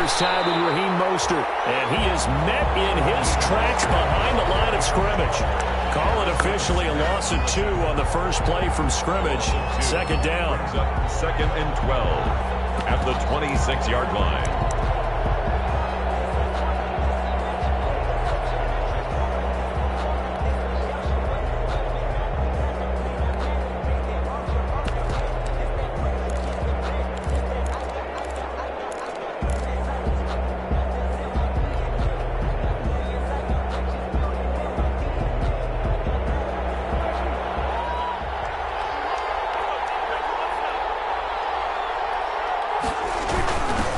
this time with Raheem Mostert. And he is met in his tracks behind the line of scrimmage. Call it officially a loss of 2 on the first play from scrimmage. Second down. Second and 12 at the 26-yard line.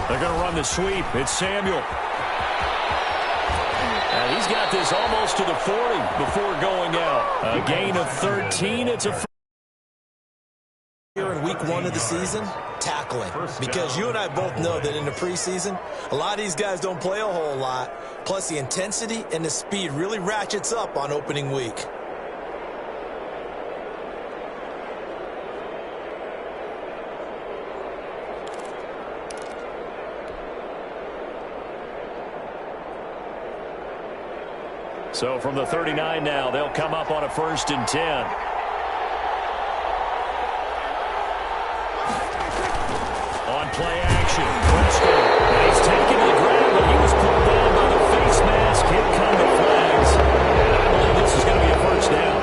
They're going to run the sweep. It's Samuel. And he's got this almost to the 40 before going out. A gain of 13. It's a here in week 1 of the season, tackling. Because you and I both know that in the preseason, a lot of these guys don't play a whole lot. Plus, the intensity and the speed really ratchets up on opening week. So from the 39 now, they'll come up on a 1st and 10. On play action, Preston. And he's taken to the ground, but he was pulled down by the face mask. Here come the flags. And I believe this is going to be a 1st down.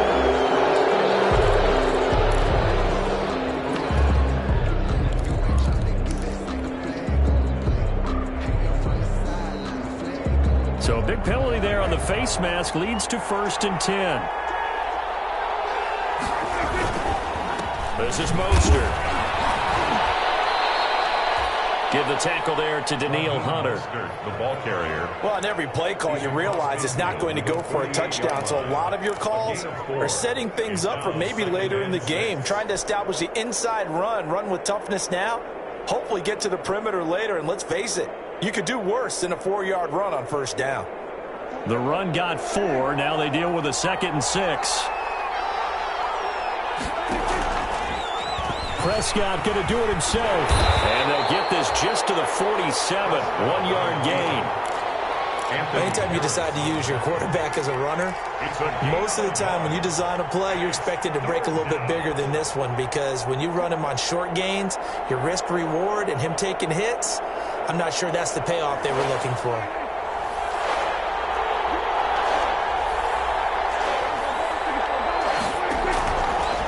So a big penalty there on the face mask leads to 1st and 10. This is Mostert. Give the tackle there to Daniil Hunter. The ball carrier. Well, on every play call, you realize it's not going to go for a touchdown. So a lot of your calls are setting things up for maybe later in the game, trying to establish the inside run with toughness now, hopefully get to the perimeter later. And let's face it, you could do worse than a 4-yard run on 1st down. The run got 4. Now they deal with a 2nd and 6. Prescott going to do it himself. And they'll get this just to the 47. 1-yard gain. Anytime you decide to use your quarterback as a runner, most of the time when you design a play, you're expected to break a little bit bigger than this one, because when you run him on short gains, your risk-reward and him taking hits, I'm not sure that's the payoff they were looking for.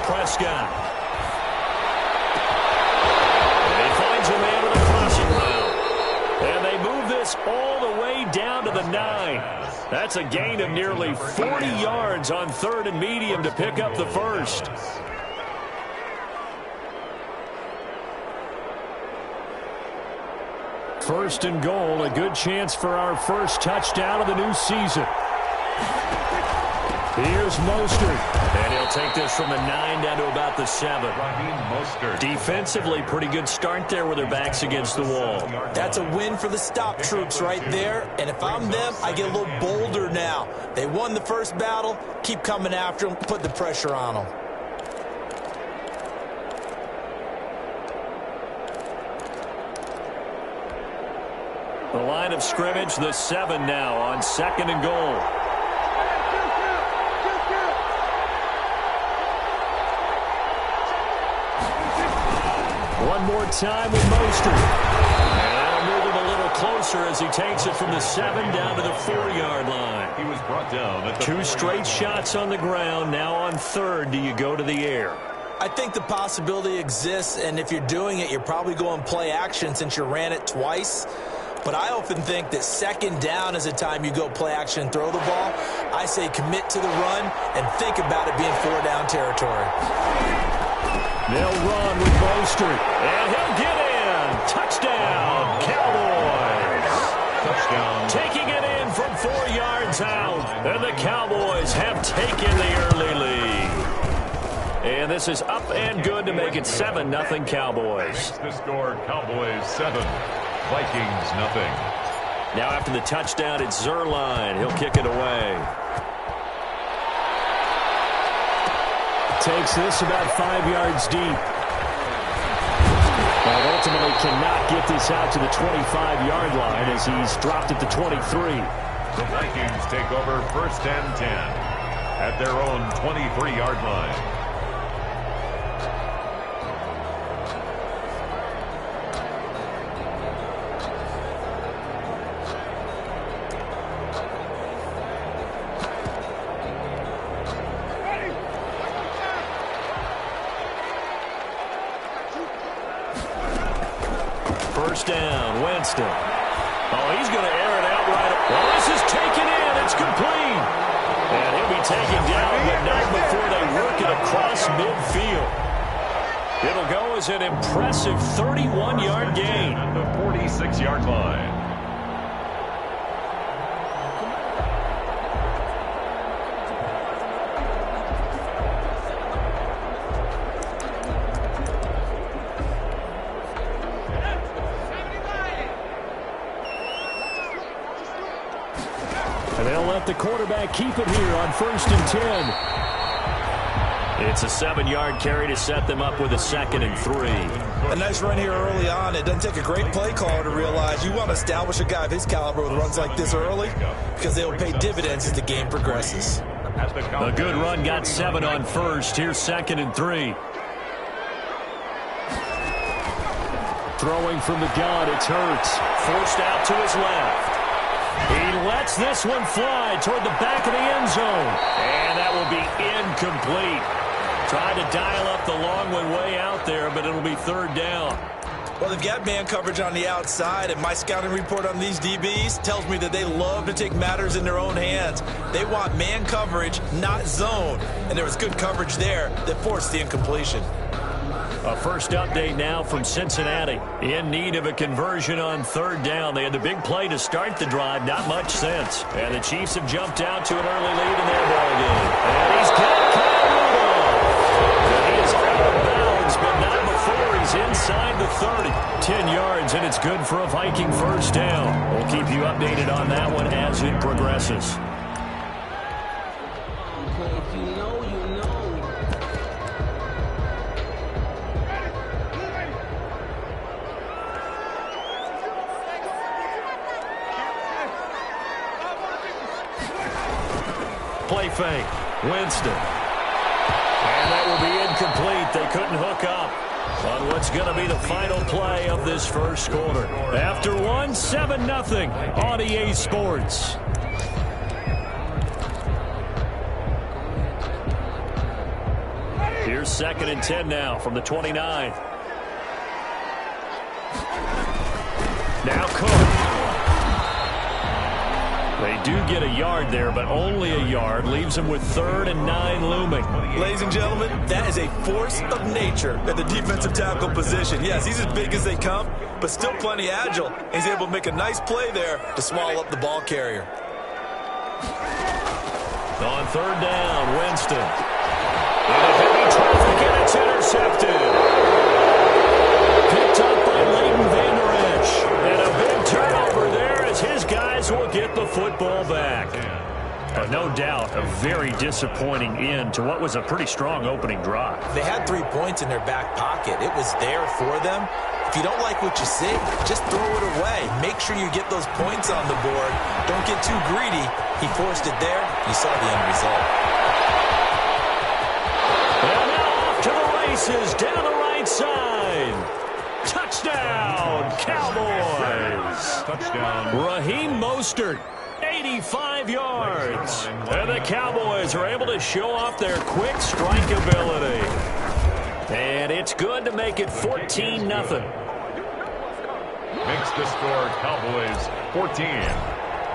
Prescott. And he finds a man with a crossing route. And they move this all the way down to the 9. That's a gain of nearly 40 yards on 3rd and medium to pick up the 1st. First and goal, a good chance for our first touchdown of the new season. Here's Mostert. And he'll take this from the 9 down to about the 7. Defensively, pretty good start there with their backs against the wall. That's a win for the stop troops right there. And if I'm them, I get a little bolder now. They won the first battle. Keep coming after them. Put the pressure on them. The line of scrimmage, the 7 now on 2nd and goal. One more time with Mostert. And that'll move him a little closer as he takes it from the 7 down to the 4-yard line. He was brought down at the 2 straight shots on the ground. Now on 3rd, do you go to the air? I think the possibility exists, and if you're doing it, you're probably going play action since you ran it twice. But I often think that 2nd down is the time you go play action and throw the ball. I say commit to the run and think about it being 4-down territory. They'll run with Mostert, and he'll get in. Touchdown, Cowboys. touchdown. Taking it in from 4 yards out, and the Cowboys have taken the early lead. And this is up and good to make it 7-0 Cowboys. Makes the score Cowboys 7, Vikings nothing. Now after the touchdown, it's Zerline. He'll kick it away. Takes this about 5 yards deep. And ultimately cannot get this out to the 25-yard line as he's dropped it to 23. The Vikings take over 1st and 10 at their own 23-yard line. First down, Winston. Oh, he's going to air it out right. Well, this is taken in. It's complete. And he'll be taken down, but not before they work it across midfield. It'll go as an impressive 31-yard gain. At the 46-yard line. And they'll let the quarterback keep it here on 1st and 10. It's a 7-yard carry to set them up with a 2nd and 3. A nice run here early on. It doesn't take a great play caller to realize you want to establish a guy of his caliber with runs like this early because they will pay dividends as the game progresses. A good run got 7 on 1st. Here's 2nd and 3. Throwing from the gun, it's Hurts. Forced out to his left. He lets this one fly toward the back of the end zone. And that will be incomplete. Tried to dial up the long one way out there, but it'll be 3rd down. Well, they've got man coverage on the outside, and my scouting report on these DBs tells me that they love to take matters in their own hands. They want man coverage, not zone. And there was good coverage there that forced the incompletion. A first update now from Cincinnati. In need of a conversion on 3rd down. They had the big play to start the drive. Not much sense. And the Chiefs have jumped out to an early lead in their ball game. And he's got Kyle Rudolph. And he is out of bounds, but not before he's inside the 30. 10 yards, and it's good for a Viking first down. We'll keep you updated on that one as it progresses. Play fake. Winston. And that will be incomplete. They couldn't hook up on what's going to be the final play of this first quarter. After one, 7-0 on EA Sports. Here's 2nd and 10 now from the 29. Now Cook. They do get a yard there, but only a yard. Leaves them with 3rd and 9 looming. Ladies and gentlemen, that is a force of nature at the defensive tackle position. Yes, he's as big as they come, but still plenty agile. He's able to make a nice play there to swallow up the ball carrier. On 3rd down, Winston. In a heavy traffic, and it's intercepted. Picked up by Leighton Vander Esch. And a big turnover there as his guys will get the football back. But no doubt, a very disappointing end to what was a pretty strong opening drive. They had 3 points in their back pocket. It was there for them. If you don't like what you see, just throw it away. Make sure you get those points on the board. Don't get too greedy. He forced it there. You saw the end result. And now off to the races down the right side. Touchdown, Cowboys. Touchdown. Raheem Mostert, 85 yards. And the Cowboys are able to show off their quick strike ability. And it's good to make it 14-0. Makes the score Cowboys 14.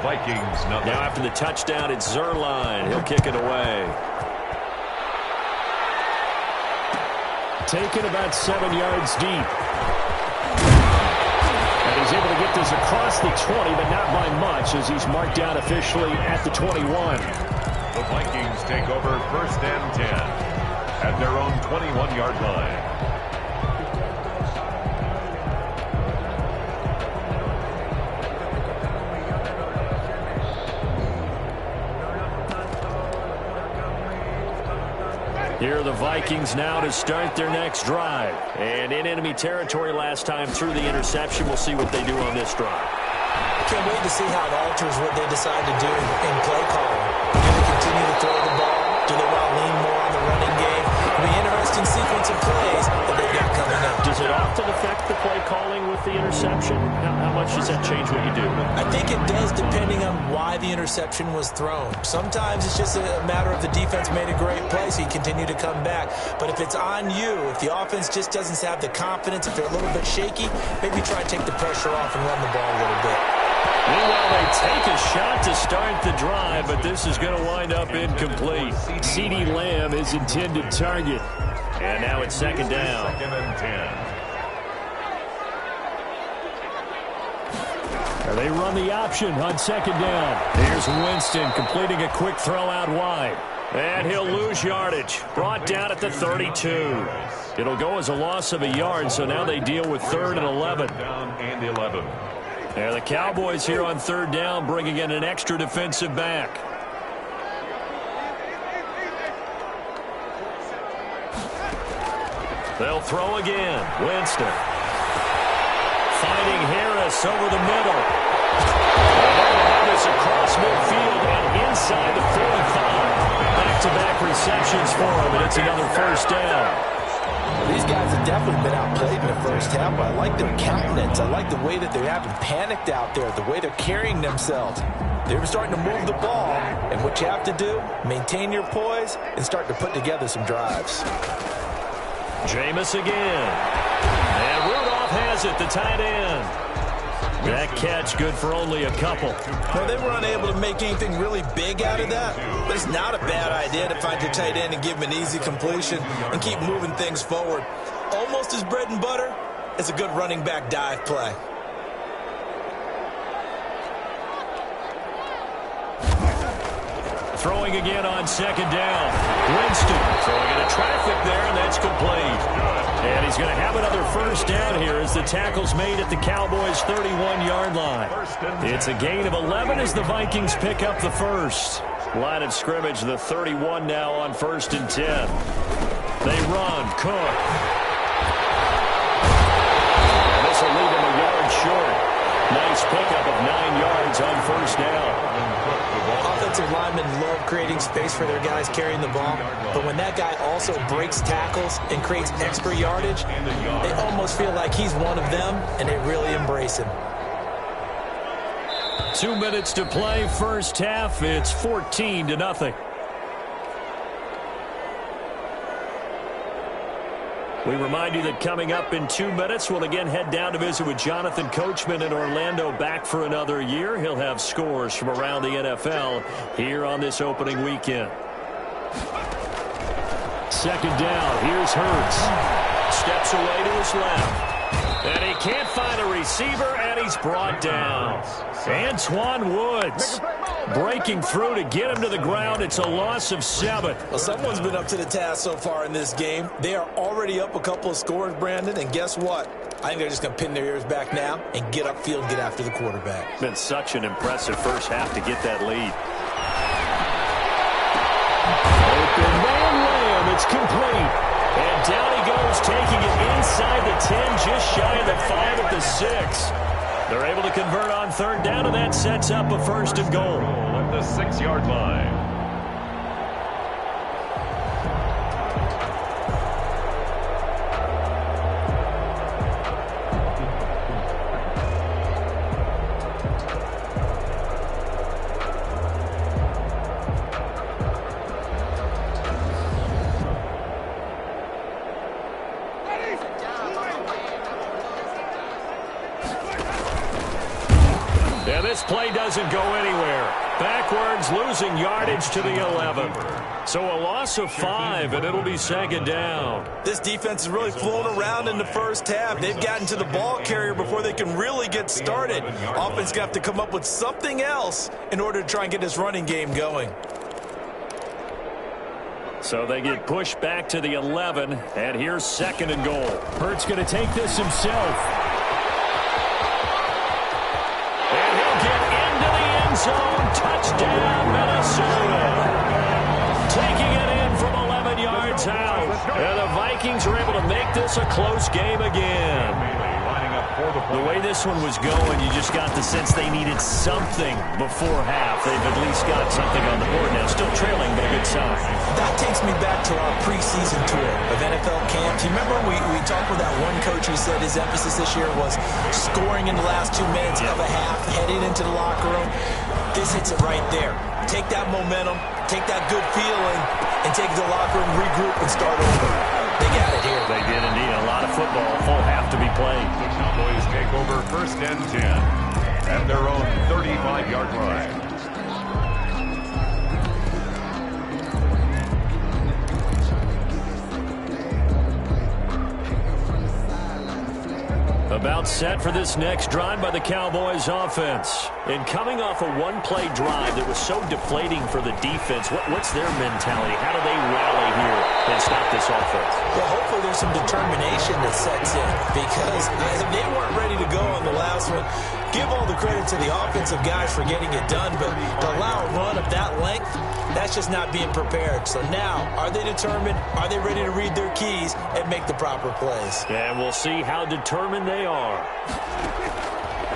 Vikings nothing. Now after the touchdown, it's Zerline. He'll kick it away. Taken about 7 yards deep. And he's able to get this across the 20, but not by much as he's marked down officially at the 21. The Vikings take over 1st and 10 at their own 21-yard line. Here are the Vikings now to start their next drive. And in enemy territory last time through the interception. We'll see what they do on this drive. Can't wait to see how it alters what they decide to do in play calling. Do they continue to throw the ball? Do they want to lean more on the running game? It'll be an interesting sequence of plays that they've got coming up. Does it often affect the play calling with the interception? How much does that change what you do? I think it does, depending on why the interception was thrown. Sometimes it's just a matter of the defense made a great play, so you continue to come back. But if it's on you, if the offense just doesn't have the confidence, if they're a little bit shaky, maybe try and take the pressure off and run the ball a little bit. Meanwhile, they take a shot to start the drive, but this is going to wind up incomplete. CeeDee Lamb is intended target. And now it's second down. Second and 10. And they run the option on second down. Here's Winston completing a quick throw out wide. And he'll lose yardage. Brought down at the 32. It'll go as a loss of a yard, so now they deal with 3rd and 11. Down and 11. And the Cowboys here on 3rd down, bringing in an extra defensive back. They'll throw again. Winston. Finding Harris over the middle. Harris across midfield and inside the 45. Back-to-back receptions for him, and it's another first down. These guys have definitely been outplayed in the first half, but I like their countenance. I like the way that they haven't panicked out there, the way they're carrying themselves. They're starting to move the ball, and what you have to do, maintain your poise and start to put together some drives. Jameis again. And Rudolph has it, the tight end. That catch good for only a couple. Well, they were unable to make anything really big out of that, but it's not a bad idea to find your tight end and give him an easy completion and keep moving things forward. Almost as bread and butter as a good running back dive play. Throwing again on second down. Winston throwing into traffic there, and that's complete. And he's going to have another first down here as the tackle's made at the Cowboys' 31-yard line. It's a gain of 11 as the Vikings pick up the first. Line of scrimmage, the 31 now on 1st and 10. They run. Cook. And this will leave him a yard short. Nice pickup of 9 yards on first down. Offensive linemen love creating space for their guys carrying the ball, but when that guy also breaks tackles and creates extra yardage, they almost feel like he's one of them, and they really embrace him. 2 minutes to play, first half. It's 14-0. We remind you that coming up in 2 minutes, we'll again head down to visit with Jonathan Coachman in Orlando, back for another year. He'll have scores from around the NFL here on this opening weekend. Second down, here's Hurts. Steps away to his left. And he can't find a receiver, and he's brought down. Antoine Woods breaking through to get him to the ground. It's a loss of 7. Well, someone's been up to the task so far in this game. They are already up a couple of scores, Brandon, and guess what? I think they're just going to pin their ears back now and get upfield and get after the quarterback. Been such an impressive first half to get that lead. Open man Lamb, it's complete. And down he goes, taking it inside the 10, just shy of the 5 at the 6. They're able to convert on 3rd down, and that sets up a 1st and goal. At the 6-yard line. Yeah, this play doesn't go anywhere. Backwards, losing yardage to the 11. So a loss of 5, and it'll be second down. This defense has really flown around in the first half. They've gotten to the ball carrier before they can really get started. Offense got to come up with something else in order to try and get this running game going. So they get pushed back to the 11, and here's 2nd and goal. Hurts going to take this himself. And he'll get into the end zone. Touchdown, Minnesota. Taking it in from 11 yards out. it's a close game again. The way this one was going, you just got the sense they needed something before half. They've at least got something on the board now. Still trailing, but a good sign. That takes me back to our preseason tour of NFL camp. Do you remember we talked with that one coach who said his emphasis this year was scoring in the last 2 minutes of a half, heading into the locker room? This hits it right there. Take that momentum, take that good feeling, and take it to the locker room, regroup, and start over. They got it here. They did indeed. A lot of football, full half to be played. The Cowboys take over 1st and 10 at their own 35-yard line. About set for this next drive by the Cowboys offense. And coming off a one-play drive that was so deflating for the defense, what's their mentality? How do they rally here and stop this offense? Well, hopefully there's some determination that sets in because they weren't ready to go on the last one. Give all the credit to the offensive guys for getting it done, but to allow a run of that length, that's just not being prepared. So now, are they determined? Are they ready to read their keys and make the proper plays? And we'll see how determined they are.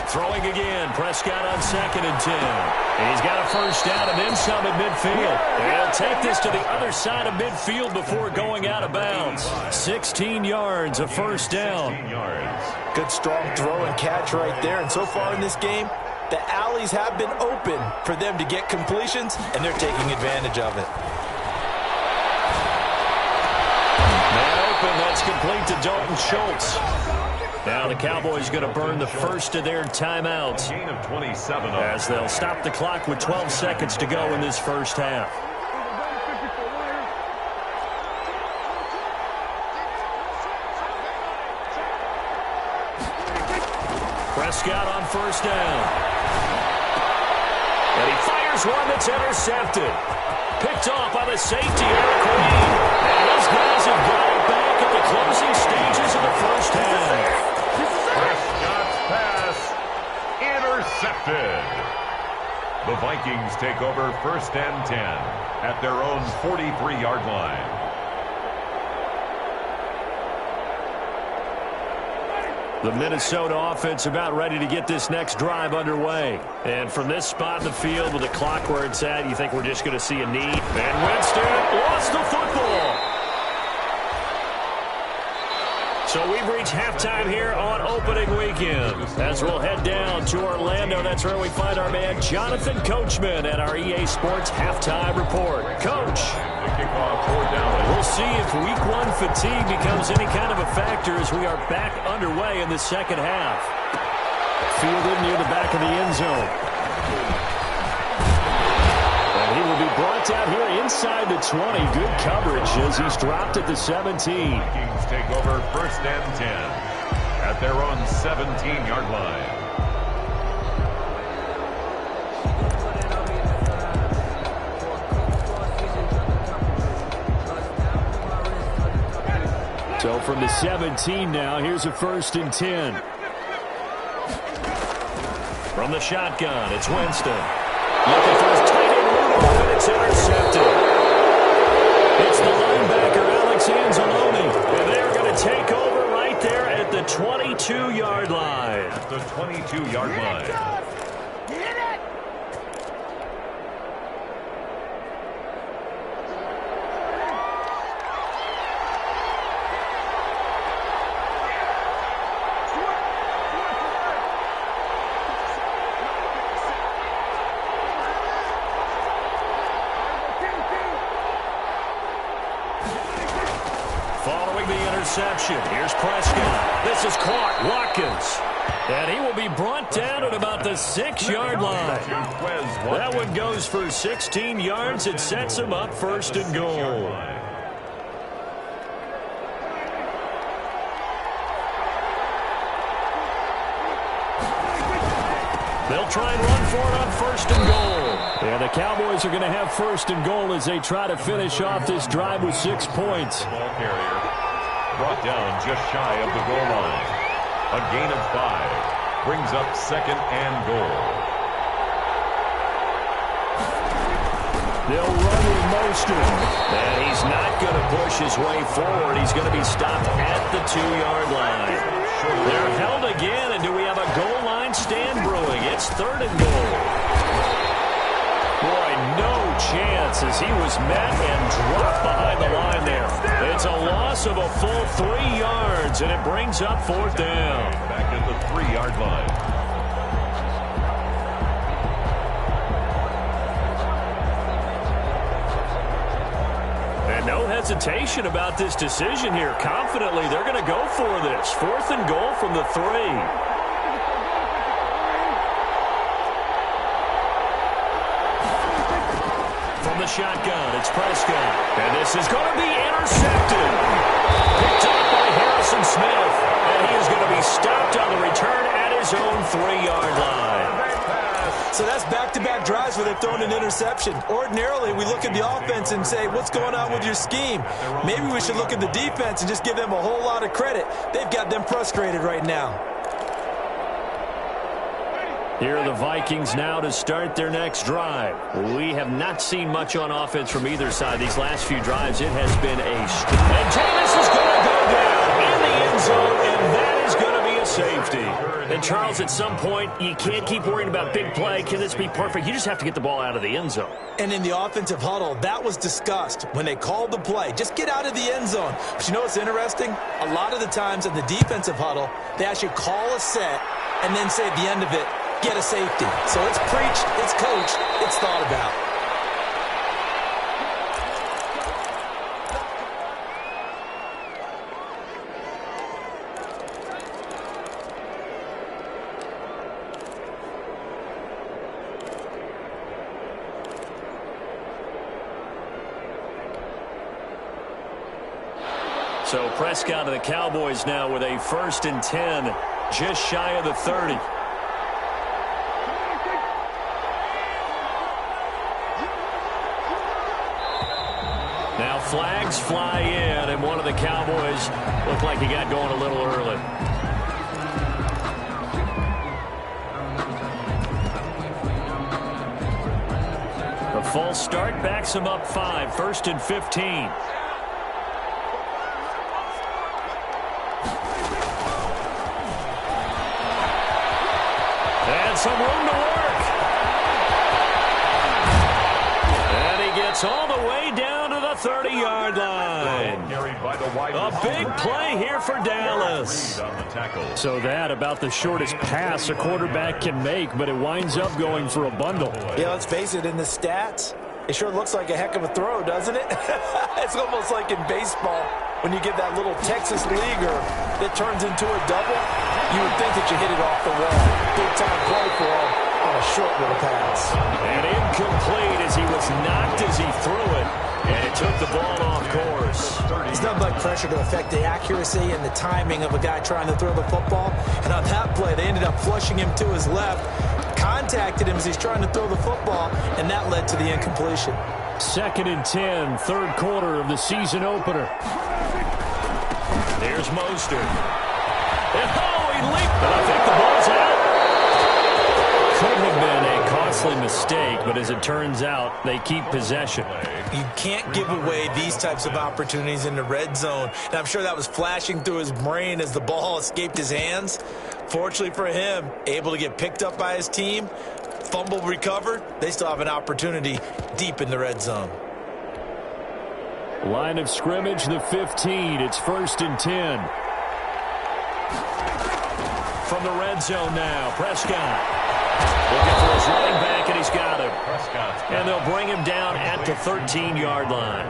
Throwing again, Prescott on 2nd and 10. And he's got a first down and then some at midfield. They'll take this to the other side of midfield before going out of bounds. 16 yards, a first down. Good strong throw and catch right there. And so far in this game, the alleys have been open for them to get completions, and they're taking advantage of it. Man open, that's complete to Dalton Schultz. Now the Cowboys going to burn the first of their timeouts Gain of 27 as they'll stop the clock with 12 seconds to go in this first half. Prescott on first down. And he fires one that's intercepted. Picked off by the safety, Eric Reed. And those guys have got it back at the closing stages of the first half. Prescott's pass intercepted. The Vikings take over 1st and 10 at their own 43-yard line. The Minnesota offense about ready to get this next drive underway. And from this spot in the field with the clock where it's at, you think we're just going to see a knee. And Winston lost the football. So we've reached halftime here on opening weekend. As we'll head down to Orlando, that's where we find our man Jonathan Coachman at our EA Sports Halftime Report. Coach, we'll see if Week 1 fatigue becomes any kind of a factor as we are back underway in the second half. Fielded near the back of the end zone. And he will be brought down here inside the 20. Good coverage as he's dropped at the 17. Vikings take over 1st and 10 at their own 17-yard line. So from the 17 now, here's a 1st and 10. From the shotgun, it's Winston. Looking for his tight end move, and it's intercepted. It's the linebacker, Alex Anzalone. And they're going to take over right there at the 22-yard line. At the 22-yard line. Here's Prescott. This is caught. Watkins. And he will be brought down at about the 6-yard line. That one goes for 16 yards. It sets him up 1st and goal. They'll try and run for it on 1st and goal. And the Cowboys are going to have 1st and goal as they try to finish off this drive with 6 points. Ball carrier brought down just shy of the goal line. A gain of 5 brings up 2nd and goal. They'll run with Mostert. And he's not going to push his way forward. He's going to be stopped at the 2-yard line. They're held again, and do we have a goal line stand brewing? It's 3rd and goal. Boy, no chance as he was met and dropped behind the line there. It's a loss of a full 3 yards, and it brings up 4th down. Back at the 3-yard line. And no hesitation about this decision here. Confidently, they're going to go for this. 4th and goal from the 3. From the shotgun, it's Prescott. And this is going to be intercepted. Picked up by Harrison Smith. And he is going to be stopped on the return at his own 3-yard line. So that's back-to-back drives where they've thrown an interception. Ordinarily, we look at the offense and say, what's going on with your scheme? Maybe we should look at the defense and just give them a whole lot of credit. They've got them frustrated right now. Here are the Vikings now to start their next drive. We have not seen much on offense from either side. These last few drives, it has been a... And Jameis is going to go down in the end zone, and that is going to be a safety. And, Charles, at some point, you can't keep worrying about big play. Can this be perfect? You just have to get the ball out of the end zone. And in the offensive huddle, that was discussed when they called the play. Just get out of the end zone. But you know what's interesting? A lot of the times in the defensive huddle, they actually call a set and then say at the end of it, get a safety. So it's preached, it's coached, it's thought about. So Prescott of the Cowboys now with a 1st and 10, just shy of the 30. Now flags fly in, and one of the Cowboys looked like he got going a little early. The false start backs him up 5, 1st and 15. Some room to work. And he gets all the way down to the 30-yard line. A big play here for Dallas. So that about the shortest pass a quarterback can make, but it winds up going for a bundle. Yeah, let's face it, in the stats, it sure looks like a heck of a throw, doesn't it? It's almost like in baseball when you get that little Texas leaguer that turns into a double. You would think that you hit it off the wall. Big time play for him on a short little pass. And incomplete as he was knocked as he threw it. And it took the ball off course. It's nothing but pressure to affect the accuracy and the timing of a guy trying to throw the football. And on that play, they ended up flushing him to his left, contacted him as he's trying to throw the football, and that led to the incompletion. 2nd and 10, 3rd quarter of the season opener. There's Mostert. He leaped, but I think the ball's out. Could have been a costly mistake, but as it turns out, they keep possession. You can't give away these types of opportunities in the red zone. And I'm sure that was flashing through his brain as the ball escaped his hands. Fortunately for him, able to get picked up by his team, fumble recovered, they still have an opportunity deep in the red zone. Line of scrimmage, the 15. It's 1st and 10. From the red zone now, Prescott looking for his running back, and he's got him. And they'll bring him down at the 13-yard line.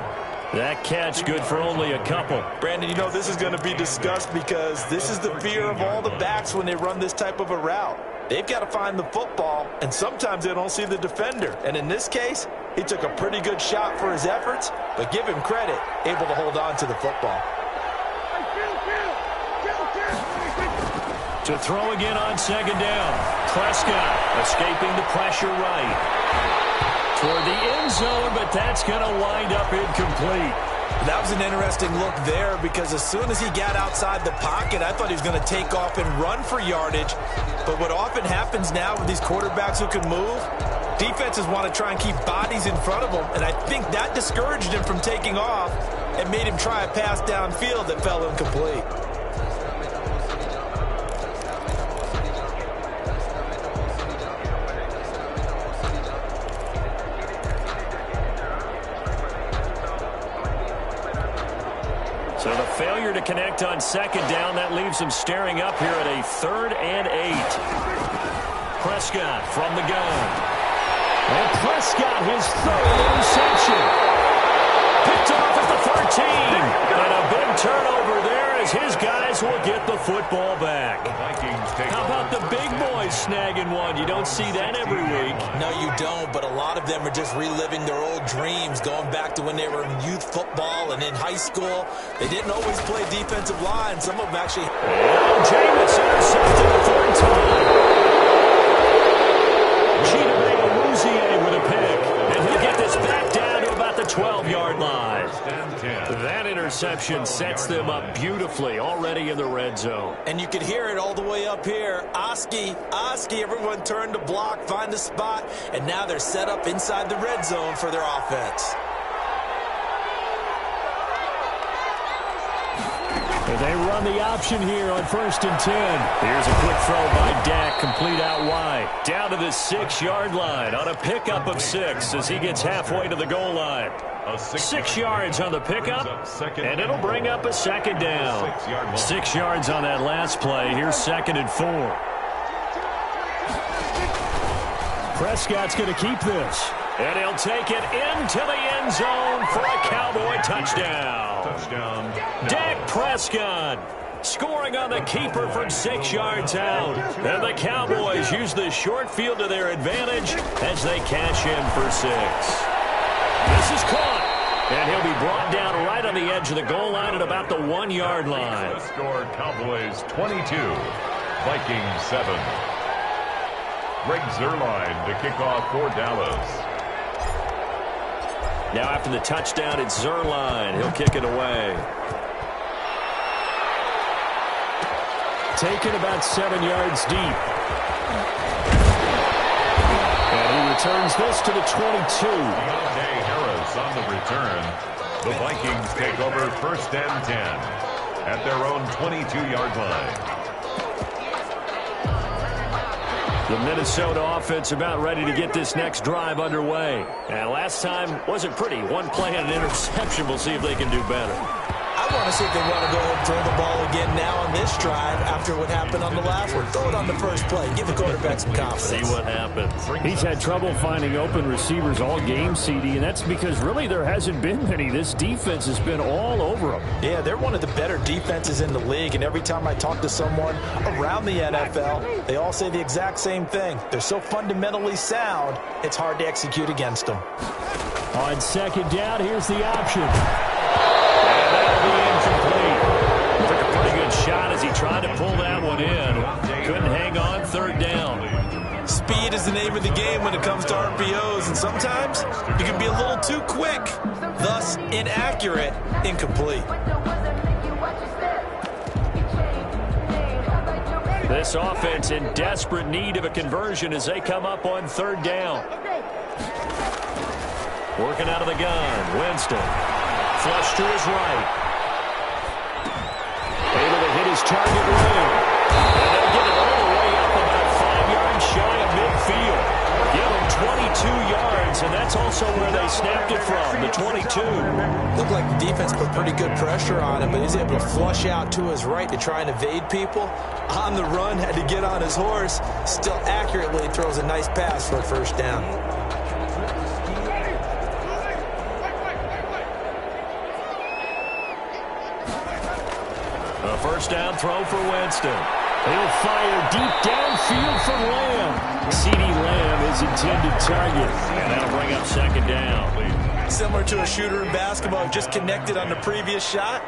That catch good for only a couple. Brandon, you know this is going to be discussed because this is the fear of all the backs when they run this type of a route. They've got to find the football, and sometimes they don't see the defender. And in this case, he took a pretty good shot for his efforts, but give him credit, able to hold on to the football. To throw again on 2nd down. Prescott escaping the pressure right. Toward the end zone, but that's going to wind up incomplete. That was an interesting look there because as soon as he got outside the pocket, I thought he was going to take off and run for yardage. But what often happens now with these quarterbacks who can move, Defenses want to try and keep bodies in front of them, and I think that discouraged him from taking off and made him try a pass downfield that fell incomplete. So the failure to connect on second down, that leaves them staring up here at a 3rd and 8. Prescott from the gun. And Prescott, his 3rd interception. Picked off at the 13. And a big turnover there as his guys will get the football back. How about the big boys snagging one? You don't see that every week. No, you don't, but a lot of them are just reliving their old dreams, going back to when they were in youth football and in high school. They didn't always play defensive line. Some of them actually... Oh, Jameis intercepted the 3rd time. With a pick, and he'll get this back down to about the 12-yard line. That interception sets them up beautifully already in the red zone. And you could hear it all the way up here. Oski, everyone turned to block, find a spot, and now they're set up inside the red zone for their offense. They run the option here on 1st and 10. Here's a quick throw by Dak, complete out wide. Down to the 6-yard line on a pickup of 6 as he gets halfway to the goal line. 6 yards on the pickup, and it'll bring up a 2nd down. 6 yards on that last play. Here's 2nd and 4. Prescott's going to keep this. And he'll take it into the end zone for a Cowboy touchdown. Dak Prescott scoring on the keeper from 6 yards out. And the Cowboys use the short field to their advantage as they cash in for 6. This is caught. And he'll be brought down right on the edge of the goal line at about the 1-yard line. The score, Cowboys 22, Vikings 7. Greg Zuerlein to kick off for Dallas. Now after the touchdown, it's Zuerlein. He'll kick it away. Taken about 7 yards deep. And he returns this to the 22. Deontay Harris on the return. The Vikings take over 1st and 10 at their own 22-yard line. The Minnesota offense about ready to get this next drive underway. And last time wasn't pretty. One play and an interception. We'll see if they can do better. I want to see if they want to go and throw the ball again now on this drive after what happened on the last one. Throw it on the first play. Give the quarterback some confidence. See what happens. He's had trouble finding open receivers all game, CD, and that's because really there hasn't been many. This defense has been all over them. Yeah, they're one of the better defenses in the league, and every time I talk to someone around the NFL, they all say the exact same thing. They're so fundamentally sound, it's hard to execute against them. On 2nd down, here's the option. Incomplete. Took a pretty good shot as he tried to pull that one in. Couldn't hang on 3rd down. Speed is the name of the game when it comes to RPOs, and sometimes you can be a little too quick, thus inaccurate, incomplete. This offense in desperate need of a conversion as they come up on 3rd down. Working out of the gun, Winston. Flush to his right. Able to hit his target ring. And they'll get it all the way up about 5 yards shy of midfield. Give him 22 yards, and that's also where they snapped it from, the 22. Looked like the defense put pretty good pressure on him, but he's able to flush out to his right to try and evade people. On the run, had to get on his horse. Still accurately throws a nice pass for a 1st down. A 1st down throw for Winston. He'll fire deep downfield from Lamb. CeeDee Lamb is intended target. And that'll bring up 2nd down. Similar to a shooter in basketball, just connected on the previous shot.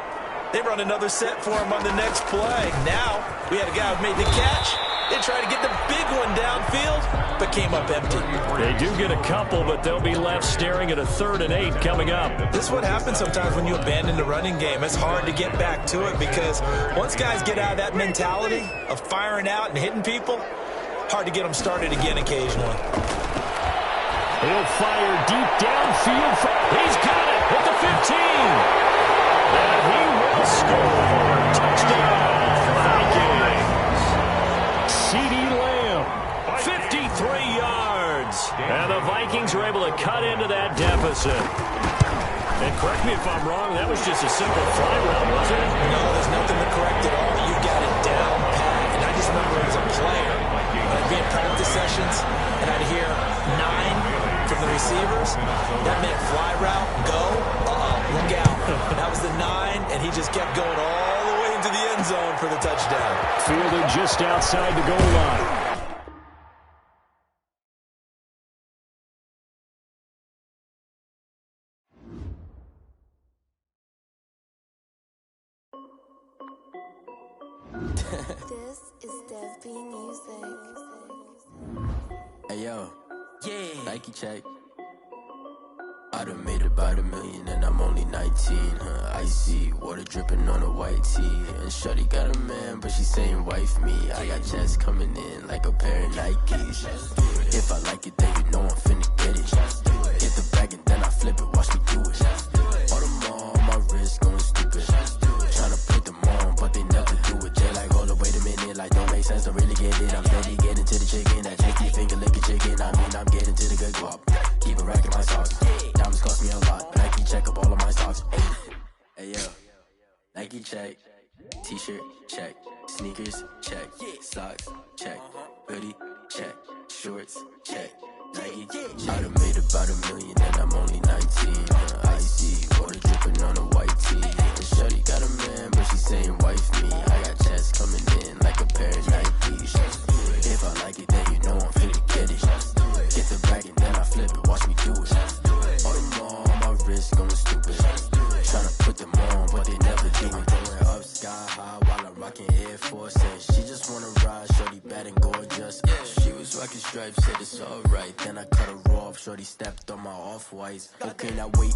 They run another set for him on the next play. Now, we had a guy who made the catch. They tried to get the big one downfield, but came up empty. They do get a couple, but they'll be left staring at a 3rd and 8 coming up. This is what happens sometimes when you abandon the running game. It's hard to get back to it because once guys get out of that mentality of firing out and hitting people, hard to get them started again occasionally. He'll fire deep downfield. He's got it at the 15. And he will score. Touchdown, Vikings. CeeDee Lamb, 53 yards. And the Vikings are able to cut into that deficit. And correct me if I'm wrong, that was just a simple fly route, wasn't it? No, there's nothing to correct at all. You got it down pat. And I just remember as a player, when I'd be in practice sessions, and I'd hear 9 from the receivers, that meant fly route, go, look out. That was the 9, and he just kept going all the way into the end zone for the touchdown. Fielded just outside the goal line. This is DFlamingo20's. Hey yo, yeah, Nike check. I done made about $1 million and I'm only 19. Icy water dripping on a white tee. And shorty got a man, but she saying wife me. I got checks coming in like a pair of Nikes. If I like it, then you know I'm finna get it. Get the bag and then I flip it, watch me do it. All them on my wrist going stupid. Tryna put them on, but they never do it. Jay like, hold up, wait a minute, like don't make sense, don't really get it. I'm steady getting to the chicken, that tasty finger licking chicken. I mean, I'm getting to the good guap. Keep a rack in my sauce. Diamonds cost me a lot. Nike check up all of my stocks. Hey yo, Nike check. T-shirt check. Sneakers check. Socks check. Hoodie check. Shorts check. Nike I done made about $1 million and I'm only 19. Icy water dripping on a white tee. And shorty got a man, but she saying wife me. I got checks coming in like a pair of Nikes. If I like it, then you know I'm finna get it. Get the bag and then I flip it, watch me do it. All them on my wrist going stupid. Tryna put them on, but they never do it. Going up sky high while I'm rocking Air Force. And she just wanna ride, shorty bad and gorgeous. She was rocking stripes, said it's alright. Then I cut her off, shorty stepped on my off-whites. Okay, now wait.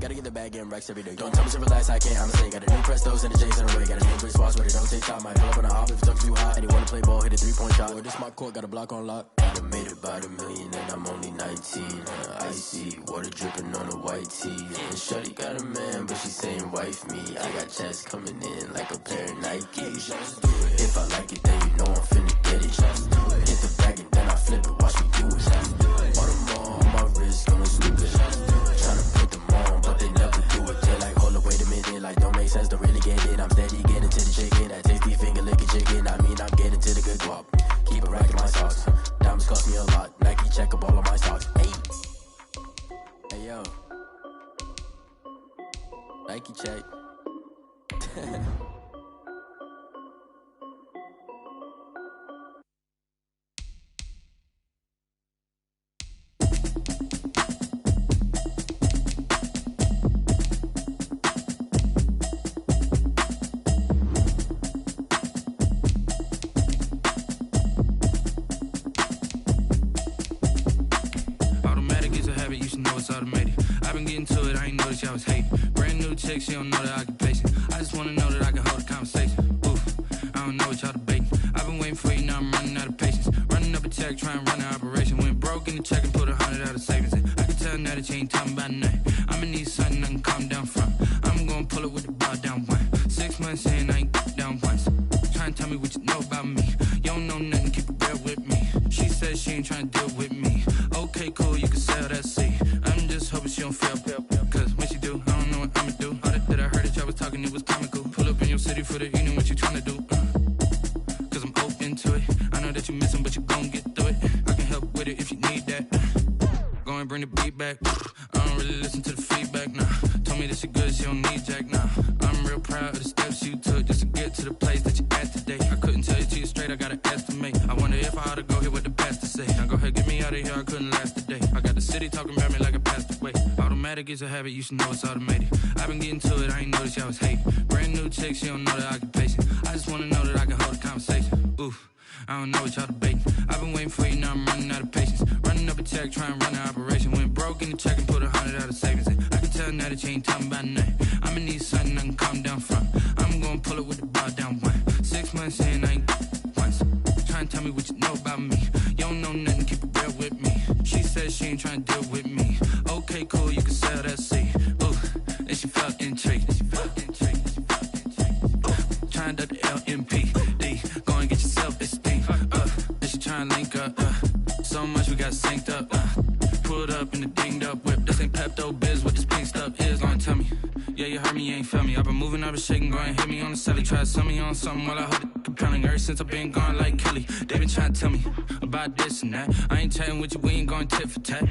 Gotta get the bag and racks every day. Don't tell me to relax, I can't, I'm saying. Got a new Prestos and a Jason away. Got a new big spots where they don't take time. Might pull up on a hop if it's too hot. And he wanna play ball, hit a 3-point shot. Or this my court, got a block on lock. I done made about $1 million and I'm only 19. Icy water dripping on a white tee. And shorty got a man, but she saying wife me. I got checks coming in like a pair of Nikes. If I like it, then you know I'm finna get it. Hit the bag and then I flip it, watch me do it. All them on my wrist going stupid. Tryna put them on, but they never do it. They're like, hold up, wait a minute, like don't make sense, don't really get it. I'm steady getting to the chicken, that tasty finger licking chicken. I mean, I'm getting to the good guap. Keep a rack in my socks. Diamonds cost me a lot. Nike check up all of my stocks. Hey yo, Nike check. She don't know the occupation. I just wanna know that I can hold a conversation. Oof, I don't know what y'all debating. I've been waiting for you, now I'm running out of patience. Running up a check, trying to run an operation. Went broke in the check and put 100 out of savings in. I can tell now that you ain't talking about nothing. I'ma need something I can calm down from. I'm gonna pull it with the bar down one. 6 months in, I ain't down once. Trying to tell me what you know about me. You don't know nothing, keep it real with me. She said she ain't trying to deal with me. Okay, cool, you can sell that seat. I'm just hoping she don't fail. Cause when she do, I don't know what I'ma do. All that I heard that y'all was talking, it was comical. Pull up in your city for the evening, what you tryna do? Cause I'm open to it. I know that you missing, but you gon' get through it. I can help with it if you need that. Go and bring the beat back. I don't really listen to the feedback, nah. Told me that she good, she don't need jack, nah. I'm real proud of the steps you took just to get to the place that you at today. I couldn't tell you to you straight, I gotta estimate. I wonder if I ought to go here with the pastor say. Now go ahead, get me out of here, I couldn't last a day. I got the city talking about me like I passed away. Automatic is a habit, you should know it's automated. I've been getting to it, I ain't noticed y'all was hating. Brand new chick, she don't know the occupation. I just wanna know that I can hold a conversation. Oof, I don't know what y'all debating. I've been waiting for you, now I'm running out of patience. Running up a check, trying to run an operation. Went broke in the check and put 100 out of savings in. I can tell now that you ain't talking about nothing. I'ma need something I can calm down from. I'm gonna pull it with the bar down one. 6 months in, I ain't once. Trying to tell me what you know about me. You don't know nothing, keep it real with me. She said she she ain't trying to deal with me. Okay, cool, you can sell that seat. Ooh, then she felt intrigued. Trying to the LMPD. Go and get your self-esteem. Then she trying to link up. So much we got synced up. Pulled up in the dinged up whip. This ain't Pepto-Biz, what this pink stuff is. Gonna tell me. Yeah, you heard me, you ain't felt me. I've been moving, I've been shaking, go and hit me on the celly. Try to sell me on something while I hold it compelling. Ever since I've been gone like Kelly, they been trying to tell me about this and that. I ain't chatting with you, we ain't going tit for tat.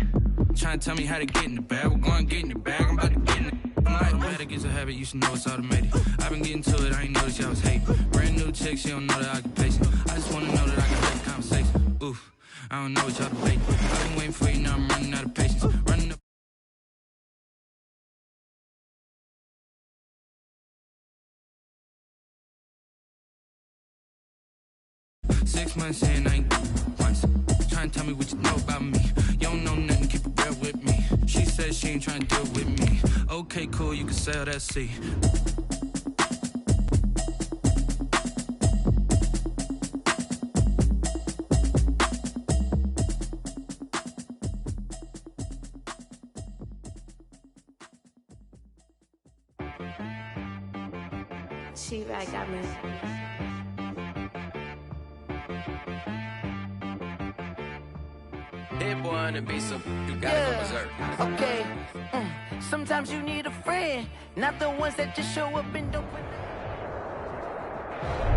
Trying to tell me how to get in the bag, we're going to get in the bag, I'm about to get in it. I'm like, automatic is a habit, you should know it's automated. I've been getting to it, I ain't noticed y'all was hating. Brand new chick, she don't know the occupation. I just wanna know that I can have a conversation. Oof, I don't know what y'all debating. I've been waiting for you, now I'm running out of patience. Running up. 6 months in, I ain't once. Trying to tell me what you know about me. You don't know nothing, keep it real with me. She says she ain't trying to deal with me. Okay, cool, you can sell that seat. She right got me. Hit boy on the beat, so you gotta go berserk. Okay. Sometimes you need a friend, not the ones that just show up and don't.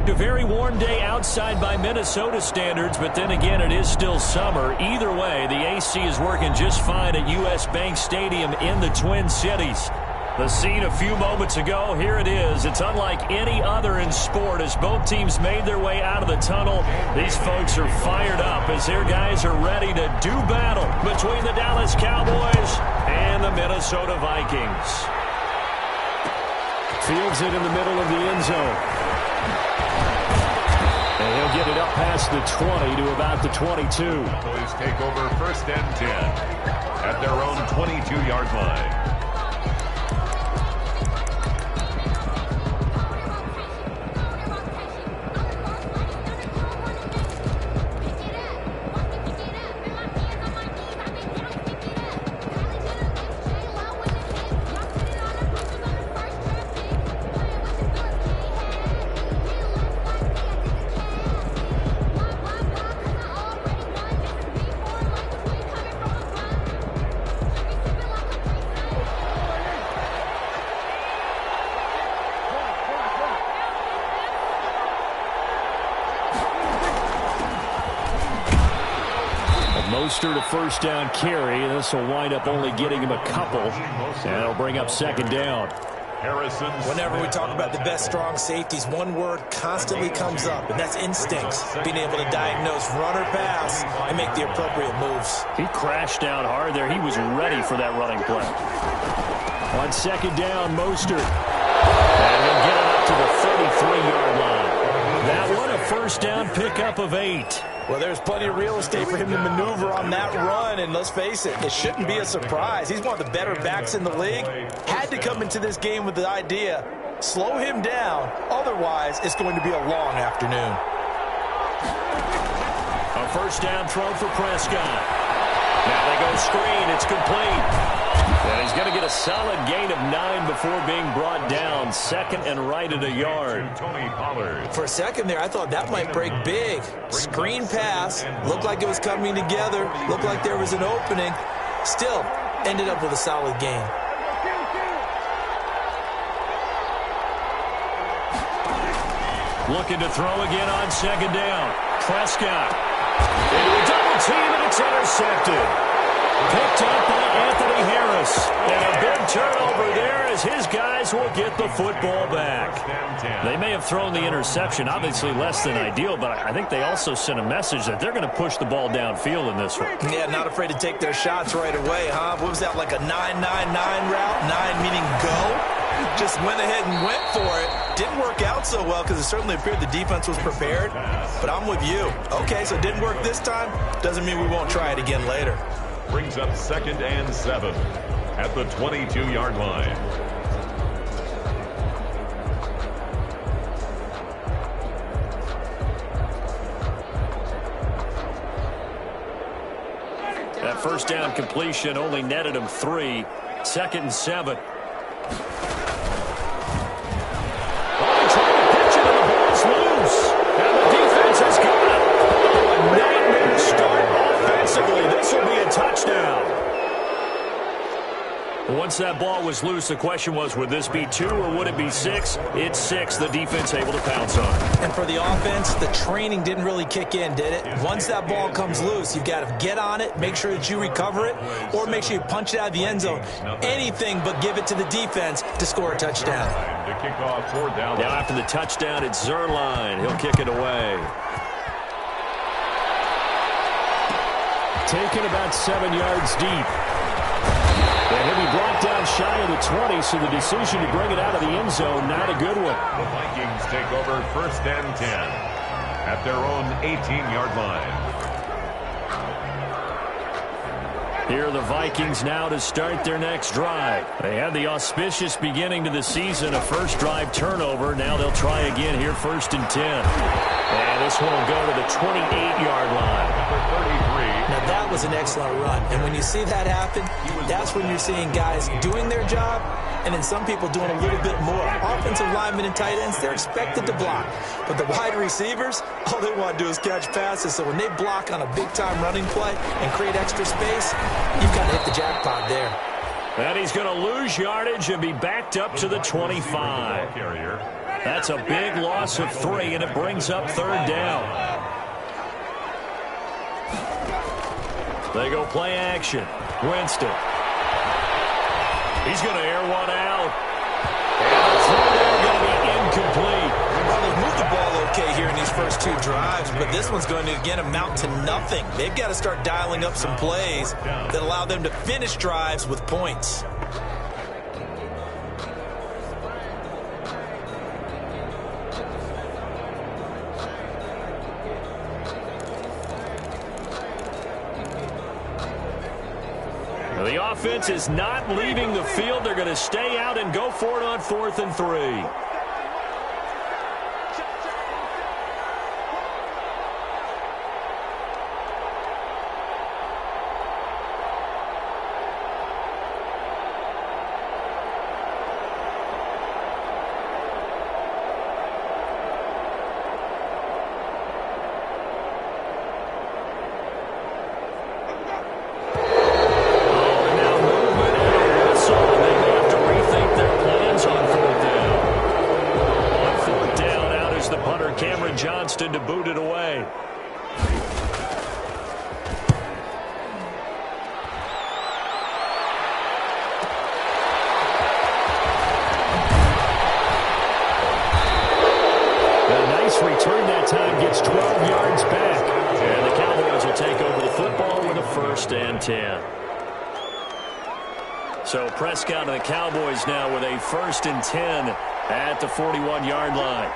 A very warm day outside by Minnesota standards, but then again, it is still summer. Either way, the AC is working just fine at U.S. Bank Stadium in the Twin Cities. The scene a few moments ago, here it is. It's unlike any other in sport as both teams made their way out of the tunnel. These folks are fired up as their guys are ready to do battle between the Dallas Cowboys and the Minnesota Vikings. Fields it in the middle of the end zone. And he'll get it up past the 20 to about the 22. Cowboys take over 1st and 10 at their own 22-yard line. Mostert a first down carry. This will wind up only getting him a couple. And it'll bring up 2nd down. Whenever we talk about the best strong safeties, one word constantly comes up, and that's instincts. Being able to diagnose run or pass and make the appropriate moves. He crashed down hard there. He was ready for that running play. On 2nd down, Mostert. And he'll get it up to the 33-yard line. That one, a first down pickup of 8. Well, there's plenty of real estate for him to maneuver on that run, and let's face it, it shouldn't be a surprise. He's one of the better backs in the league. Had to come into this game with the idea, slow him down, otherwise it's going to be a long afternoon. A first down throw for Prescott. Now they go screen, it's complete. And he's going to get a solid gain of 9 before being brought down. 2nd and right at a yard. For a second there, I thought that might break big. Screen pass. Looked like it was coming together. Looked like there was an opening. Still, ended up with a solid gain. Looking to throw again on 2nd down. Prescott. Into a double team, and it's intercepted. Picked up by Anthony Harris. And a big turnover there as his guys will get the football back. They may have thrown the interception, obviously less than ideal, but I think they also sent a message that they're going to push the ball downfield in this one. Yeah, not afraid to take their shots right away, huh? What was that, like a 9-9-9 route? 9 meaning go? Just went ahead and went for it. Didn't work out so well because it certainly appeared the defense was prepared. But I'm with you. Okay, so it didn't work this time. Doesn't mean we won't try it again later. Brings up 2nd and 7 at the 22-yard line. That first down completion only netted him 3. 2nd and 7. This will be a touchdown. Once that ball was loose, the question was, would this be 2 or would it be 6? It's 6. The defense able to pounce on it. And for the offense, the training didn't really kick in, did it? Once that ball comes loose, you've got to get on it, make sure that you recover it, or make sure you punch it out of the end zone. Anything but give it to the defense to score a touchdown. Now after the touchdown, it's Zerline. He'll kick it away. Taken about 7 yards deep. And he'll be brought down shy of the 20, so the decision to bring it out of the end zone, not a good one. The Vikings take over 1st and 10 at their own 18-yard line. Here are the Vikings now to start their next drive. They had the auspicious beginning to the season, a first drive turnover. Now they'll try again here, 1st and 10. And this one will go to the 28-yard line. Number 33. Now that was an excellent run. And when you see that happen, that's when you're seeing guys doing their job and then some people doing a little bit more. Offensive linemen and tight ends, they're expected to block. But the wide receivers, all they want to do is catch passes. So when they block on a big-time running play and create extra space, you've got to hit the jackpot there. And he's going to lose yardage and be backed up to the 25. That's a big loss of 3, and it brings up 3rd down. They go play action. Winston. He's going to air one out. And the throw there going to be incomplete. Well, they've moved the ball okay here in these first 2 drives, but this one's going to, again, amount to nothing. They've got to start dialing up some plays that allow them to finish drives with points. The offense is not leaving the field. They're going to stay out and go for it on 4th and 3. To boot it away. A nice return that time, gets 12 yards back. And the Cowboys will take over the football with a 1st and 10. So Prescott and the Cowboys now with a 1st and 10 at the 41-yard line.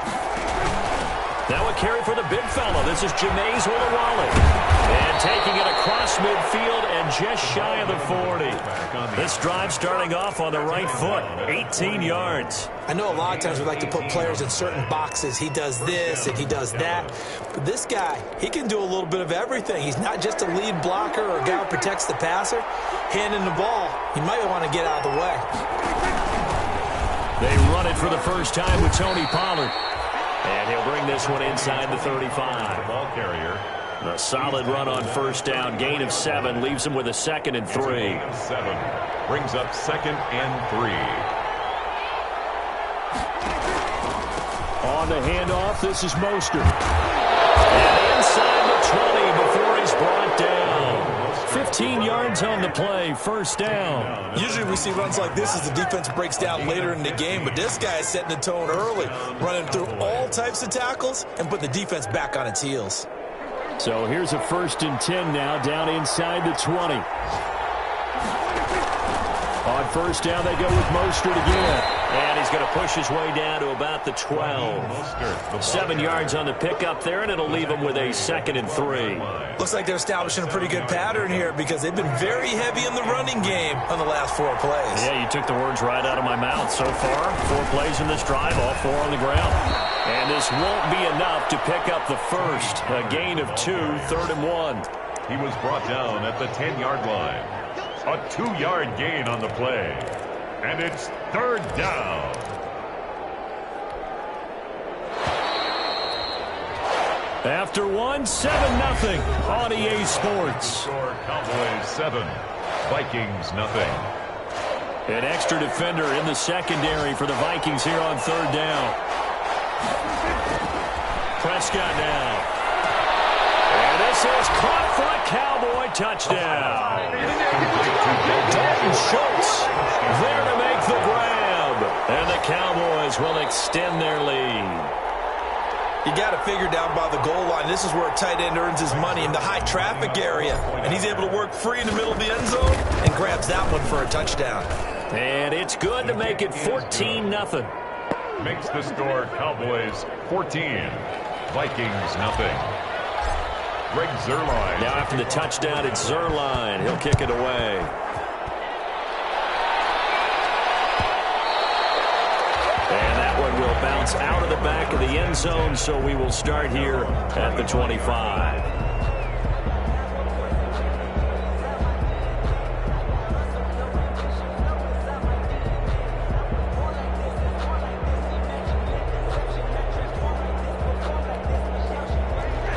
Now a carry for the big fella. This is Jameis Olawale. And taking it across midfield and just shy of the 40. This drive starting off on the right foot. 18 yards. I know a lot of times we like to put players in certain boxes. He does this and he does that. But this guy, he can do a little bit of everything. He's not just a lead blocker or a guy who protects the passer. Handing the ball, he might want to get out of the way. They run it for the first time with Tony Pollard. And he'll bring this one inside the 35. Ball carrier. A solid run on 1st down. Gain of 7 leaves him with a 2nd and 3. 7 brings up 2nd and 3. On the handoff, this is Mostert. And inside the 20 before he's brought down. 15 yards on the play, 1st down. Usually we see runs like this as the defense breaks down later in the game, but this guy is setting the tone early, running through all types of tackles and put the defense back on its heels. So here's a 1st and 10 now, down inside the 20. On 1st down, they go with Mostert again. And he's going to push his way down to about the 12. 7 yards on the pickup there, and it'll leave him with a 2nd and 3. Looks like they're establishing a pretty good pattern here because they've been very heavy in the running game on the last 4 plays. Yeah, you took the words right out of my mouth. So far, 4 plays in this drive, all 4 on the ground. And this won't be enough to pick up the first. A gain of 2, 3rd and 1. He was brought down at the 10-yard line. A 2-yard gain on the play. And it's third down. After one, 7-0 on EA Sports. Score Cowboys 7, Vikings nothing. An extra defender in the secondary for the Vikings here on third down. Prescott now. And this is caught for a Cowboy touchdown. Dalton Schultz there to make the grab. And the Cowboys will extend their lead. You got to figure down by the goal line. This is where a tight end earns his money, in the high traffic area. And he's able to work free in the middle of the end zone and grabs that one for a touchdown. And it's good to make it 14-0. Makes the score Cowboys 14, Vikings nothing. Greg Zuerlein. Now after the touchdown, it's Zuerlein. He'll kick it away. And that one will bounce out of the back of the end zone, so we will start here at the 25.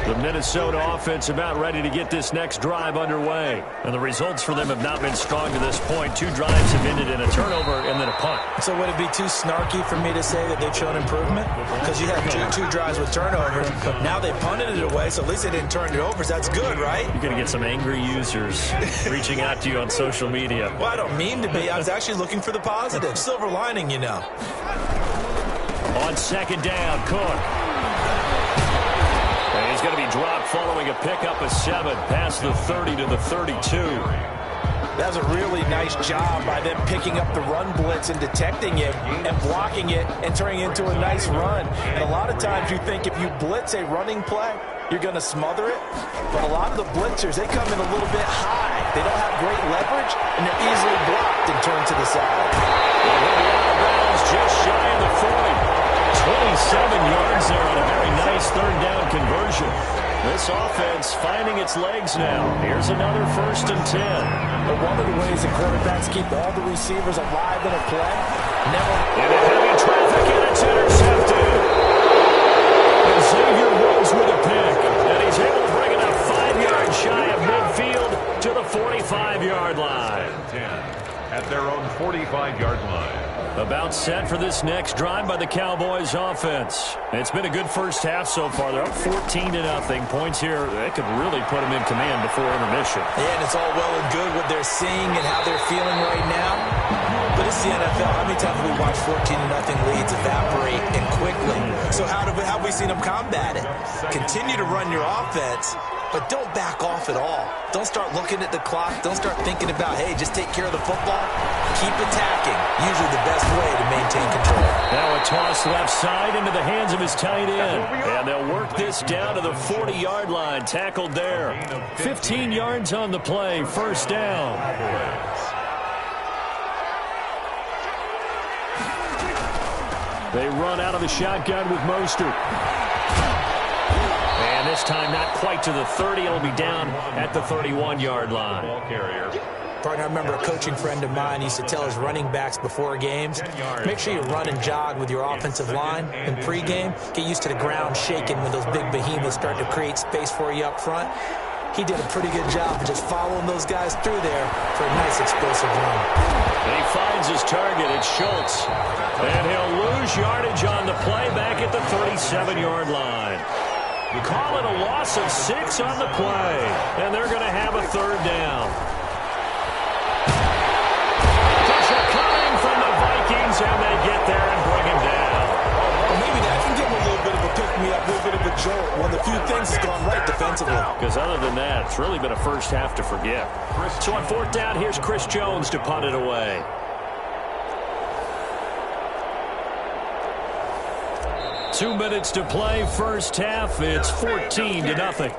The Minnesota offense about ready to get this next drive underway. And the results for them have not been strong to this point. 2 drives have ended in a turnover and then a punt. So would it be too snarky for me to say that they've shown improvement? Because you had two drives with turnovers, but now they punted it away, so at least they didn't turn it over. So that's good, right? You're going to get some angry users reaching out to you on social media. Well, I don't mean to be. I was actually looking for the positive. Silver lining, you know. On second down, Cook. And he's going to be dropped following a pickup of 7 past the 30 to the 32. That was a really nice job by them picking up the run blitz and detecting it and blocking it and turning it into a nice run. And a lot of times you think if you blitz a running play, you're going to smother it. But a lot of the blitzers, they come in a little bit high. They don't have great leverage, and they're easily blocked and turned to the side. And he'll be out of bounds just shy of the 40. 27 yards there on a very nice third down conversion. This offense finding its legs now. Here's another 1st and 10. But one of the ways that quarterbacks keep all the receivers alive in a play, never... Into heavy traffic, and it's intercepted. And Xavier Woods with a pick. And he's able to bring it up 5 yards shy of midfield to the 45-yard line. 10 at their own 45-yard line. About set for this next drive by the Cowboys offense. It's been a good first half so far. They're up 14-0. Points here, that could really put them in command before intermission. Yeah, and it's all well and good what they're seeing and how they're feeling right now. But it's the NFL. How many times have we watched 14-0 leads evaporate and quickly? So how have we seen them combat it? Continue to run your offense, but don't back off at all. Don't start looking at the clock. Don't start thinking about, hey, just take care of the football. Keep attacking. Usually the best way to maintain control. Now a toss left side into the hands of his tight end. And they'll work this down to the 40-yard line. Tackled there. 15 yards on the play. First down. They run out of the shotgun with Mostert. And this time not quite to the 30. It'll be down at the 31-yard line. Ball carrier. Partner, I remember a coaching friend of mine used to tell his running backs before games, make sure you run and jog with your offensive line in pregame. Get used to the ground shaking when those big behemoths start to create space for you up front. He did a pretty good job of just following those guys through there for a nice explosive run. And he finds his target. It's Schultz. And he'll lose yardage on the play back at the 37-yard line. Call it a loss of 6 on the play. And they're going to have a third down. Pressure coming from the Vikings, and they get there and bring him down. Well, maybe that can give him a little bit of a pick-me-up, a little bit of a jolt. One of the few things has gone right defensively. Because other than that, it's really been a first half to forget. So on fourth down, here's Chris Jones to punt it away. Two minutes to play, first half. It's 14-0.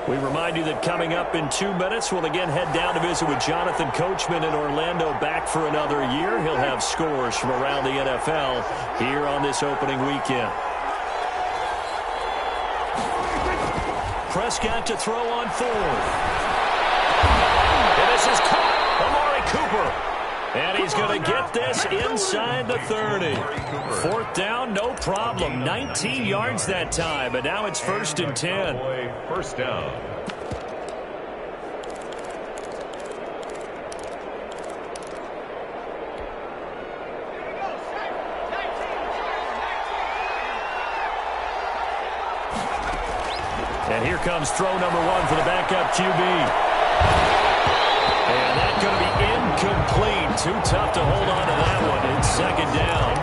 We remind you that coming up in 2 minutes, we'll again head down to visit with Jonathan Coachman in Orlando, back for another year. He'll have scores from around the NFL here on this opening weekend. Prescott to throw on 4th. And this is caught. Amari Cooper. And he's going to get this inside the 30. 4th down, no problem. 19 yards that time, and now it's 1st and 10. First down. And here comes throw number 1 for the backup QB. And that's going to be incomplete. Too tough to hold on to that one. It's 2nd down.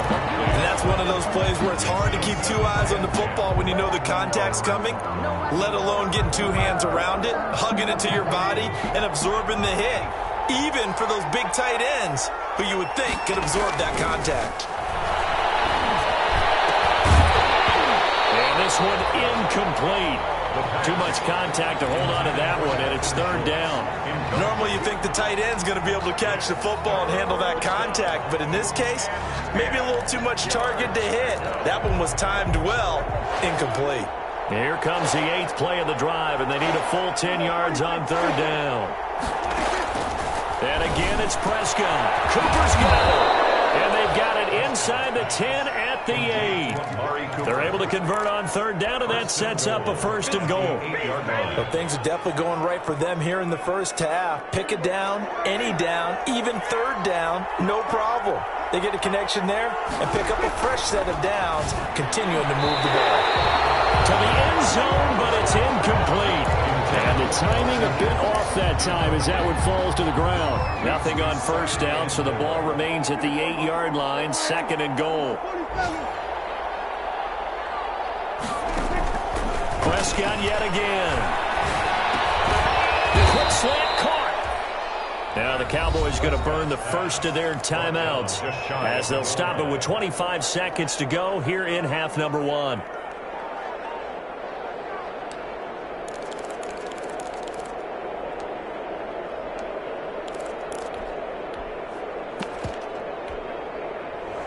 And that's one of those plays where it's hard to keep 2 eyes on the football when you know the contact's coming, let alone getting 2 hands around it, hugging it to your body, and absorbing the hit. Even for those big tight ends who you would think could absorb that contact. And this one incomplete. Too much contact to hold on to that one, and it's 3rd down. Normally you think the tight end's going to be able to catch the football and handle that contact, but in this case, maybe a little too much target to hit. That one was timed well, incomplete. Here comes the 8th play of the drive, and they need a full 10 yards on 3rd down. And again, it's Prescott. Cooper's got it. And they've got it inside the 10 at the 8. They're able to convert on 3rd down, and that sets up a 1st and goal. Well, things are definitely going right for them here in the first half. Pick a down, any down, even 3rd down, no problem. They get a connection there and pick up a fresh set of downs, continuing to move the ball. To the end zone, but it's incomplete. And the timing a bit off that time as that one falls to the ground. Nothing on 1st down, so the ball remains at the 8-yard line, 2nd and goal. Prescott yet again. Quick slant caught. Now the Cowboys going to burn the first of their timeouts as they'll stop it with 25 seconds to go here in half number 1.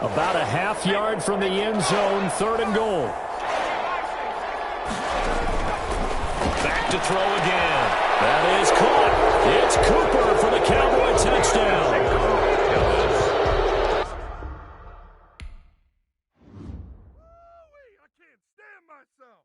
About a half yard from the end zone, 3rd and goal. Back to throw again. That is caught. It's Cooper for the Cowboy touchdown. I can't stand myself.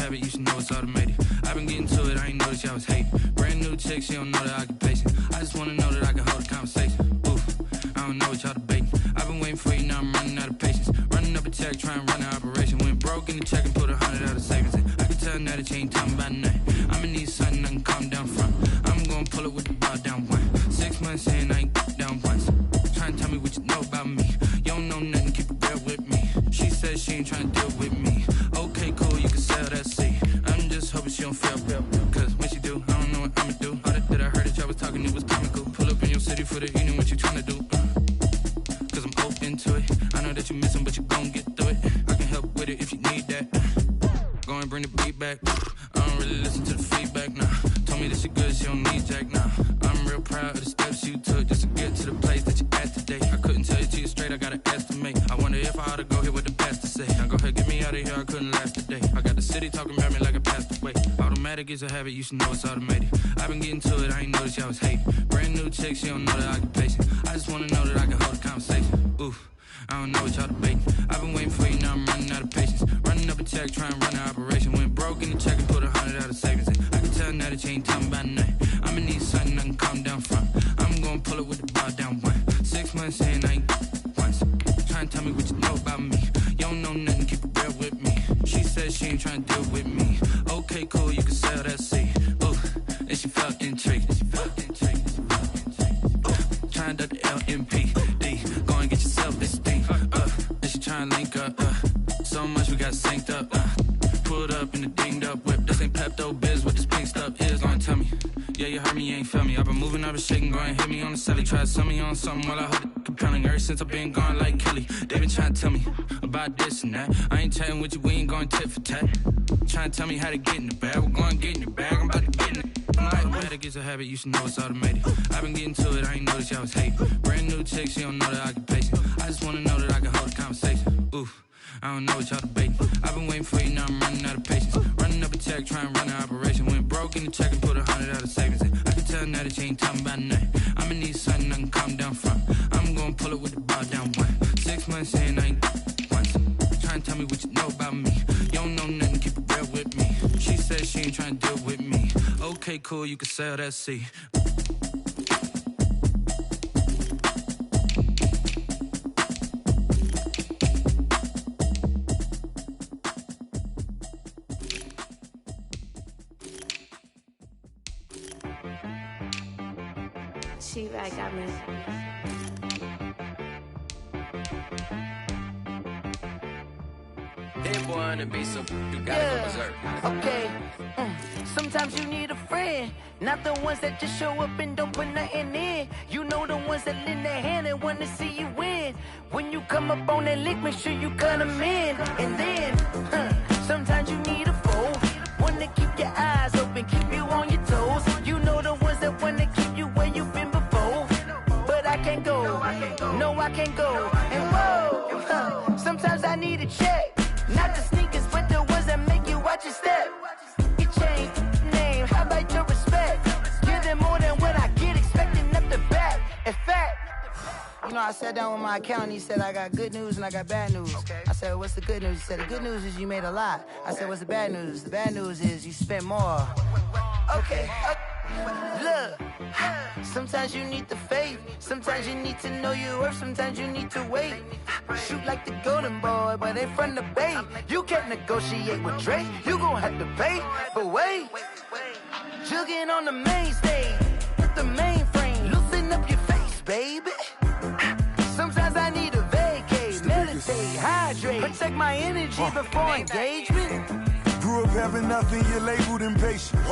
habit, you should know it's automated. I've been getting to it, I ain't noticed y'all was hating. Brand new chick, she don't know the occupation. I just wanna know that I can hold a conversation. Oof, I don't know what y'all debating. I've been waiting for you, now I'm running out of patience. Running up a check, trying to run an operation. Went broke in the check and put 100 out of savings in. I can tell now that you ain't talking about nothing. I'ma need something I can calm down from. I'm gonna pull it with the bar down one. 6 months in, I ain't down once. Trying to tell me what you know about me. You don't know nothing, keep it real with me. She says she ain't trying to deal with me. Okay, cool, you can sell that seat. I'm just hoping she don't feel real. Cause when she do, I don't know what I'ma do. All that I heard that y'all was talking, it was comical. Pull up in your city for the evening, what you trying to do? Cause I'm open to it. I know that you missing, but you gon' get through it. I can help with it if you need that. Go and bring the beat back. I don't really listen to the feedback, nah. Told me that she good, she don't need Jack, nah. I'm real proud of the steps you took just to get to the place that you at today. I couldn't tell you to you straight, I gotta estimate. I wonder if I ought to go here with the best to say. Now go ahead, get me out of here, I couldn't last today. I got the city talking about me like I passed away. Automatic is a habit, you should know it's automated. I've been getting to it, I ain't noticed y'all was hating. Brand new chick, she don't know the occupation. I just wanna know that I can hold a conversation. Oof, I don't know what y'all debating. I've been waiting for you, now I'm running out of patience. Running up a check, trying to run an operation. Went broke in the check and put 100 out of savings in. I can tell now that you ain't talking about nothing. I'ma need something I can calm down from. I'm gonna pull it with the bar down one. 6 months in, I ain't once. Trying to tell me what you know about me. You don't know nothing, keep it real with me. She says she ain't trying to deal with me. Okay, cool, you can sell that seat. Ooh, and she felt intrigued. Trying to the LMPD. Go and get yourself this thing. And she trying to link up. So much we got synced up. Pulled up in the dinged up whip. This ain't Pepto-Biz, what this pink stuff is. Don't tell me. Yeah, you heard me, you ain't feel me. I've been moving, I've been shaking, go and hit me on the celly. Try to sell me on something while I hold it compelling. Ever since I've been gone like Kelly, they been trying to tell me about this and that. I ain't chatting with you, we ain't going tit for tat. Trying to tell me how to get in the bag. We're going to get in the bag, I'm about to get in it. Automatic is a habit, you should know it's automated. I've been getting to it, I ain't noticed y'all was hating. Brand new chick, she don't know the occupation. I just wanna know that I can hold a conversation. Oof, I don't know what y'all debating. I've been waiting for you, now I'm running out of patience. Running up a check, trying to run an operation. Went broke in the check and put 100 out of savings in. I can tell now that you ain't talking about nothing. I'ma need something I can calm down from. I'm gonna pull it with the bar down one. 6 months in, I ain't once. Trying to tell me what you know about me. You don't know nothing, keep it real with me. She says she ain't trying to deal with me. Okay, cool, you can sell that seat. She right got me. That boy on the beat, so you gotta go berserk. Okay. Sometimes you need a friend, not the ones that just show up and don't put nothing in. You know the ones that lend their hand and want to see you win. When you come up on that lick, make sure you cut them in. And then, sometimes you need a foe, one to keep your eyes open, keep you on your toes. You know the ones that want to keep you where you've been before. But I can't go, no I can't go. And whoa, sometimes I need a check. Not the sneakers, but the ones that make you watch your step. You change name, how about your respect? Give them more than what I get, expecting up the back. In fact, you know, I sat down with my accountant, he said I got good news and I got bad news. I said, what's the good news? He said, the good news is you made a lot. I said, what's the bad news? The bad news is you spent more. Okay. Look, sometimes you need the faith, sometimes you need to know your worth, sometimes you need to wait. Shoot like the golden boy, but they from the bay. You can't negotiate with Drake, you gon' have to pay. But wait, jugging on the main stage with the mainframe, loosen up your face, baby. Sometimes I need a vacate, meditate, hydrate, protect my energy before engagement. Grew up having nothing, you're labeled impatient.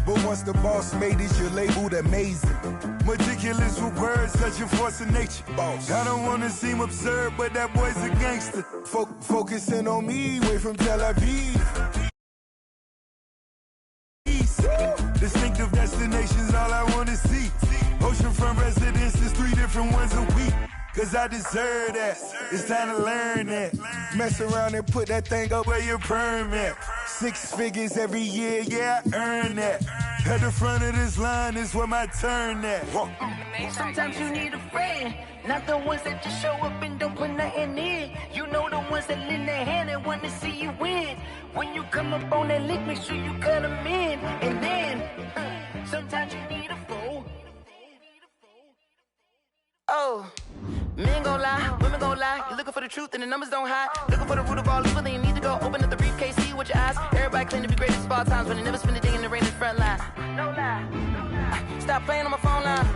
But once the boss made it, you're labeled amazing. Meticulous with words, such a force of nature. I don't wanna seem absurd, but that boy's a gangster. Focusing on me, way from Tel Aviv. Distinctive destinations, all I wanna see. Oceanfront residences, 3 different ones a week. Cause I deserve that, it's time to learn that. Mess around and put that thing up where your perm at. 6 figures every year, yeah, I earn that. At the front of this line is where my turn at. Sometimes you need a friend, not the ones that just show up and don't put nothing in. You know the ones that lend their hand and want to see you win. When you come up on that lick, make sure you cut them in. And then, sometimes you need a fold. Oh, men gon' lie, women gon' lie. You looking for the truth and the numbers don't hide. Looking for the root of all evil, then you need to go open up the briefcase, see with your eyes. Everybody claim to be greatest of all times, but they never spend a day in the rain in the front line. No lie, no lie. Stop playing on my phone line.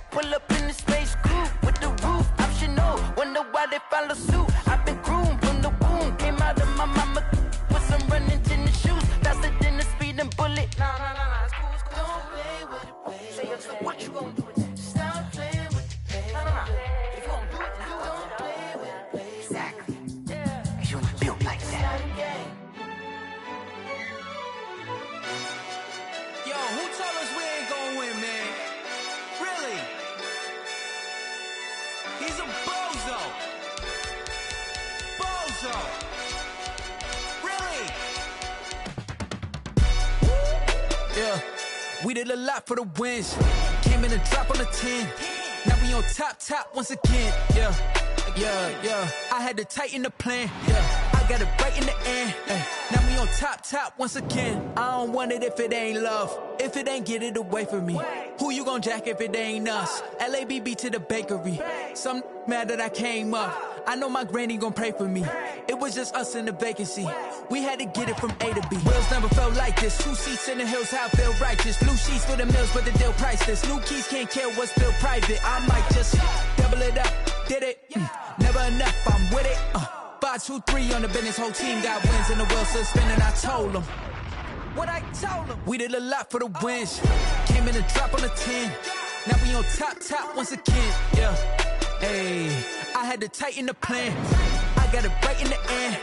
Pull up in the space coupe with the roof optional. Wonder why they follow suit. I've been groomed from the womb. Came out of my mama with some running tennis shoes. Faster than the speeding bullet. Nah, it's cool, it's cool. Don't play with it, baby. Say so what you gon' do with it? Stop playing with it, baby. Nah. If you gon' do it, then don't play with it, baby. Exactly. Yeah. Cause you ain't built like that. Yo, who told us we ain't gon' win, man? Really? He's a bozo. Bozo. Really? Yeah. We did a lot for the wins. Came in a drop on the 10. Now we on top once again. Yeah. I had to tighten the plan. Yeah. I got it right in the end. Now we on top once again. I don't want it if it ain't love. If it ain't, get it away from me. Who you gon' jack if it ain't us? LABB to the bakery. Some mad that I came up. I know my granny gon' pray for me. It was just us in the vacancy. We had to get it from A to B. Wheels never felt like this. 2 seats in the hills, how I feel righteous. Blue sheets for the mills, but the deal priceless. New keys can't kill what's still private. I might just double it up. Did it? Never enough, I'm with it. 5, 2, 3 on the business. Whole team got wins and the wheels still spinning. I told them what I told them. We did a lot for the wins. Came in a drop on the 10. Now we on top once again. Yeah. Hey, I had to tighten the plan. I got it right in the end.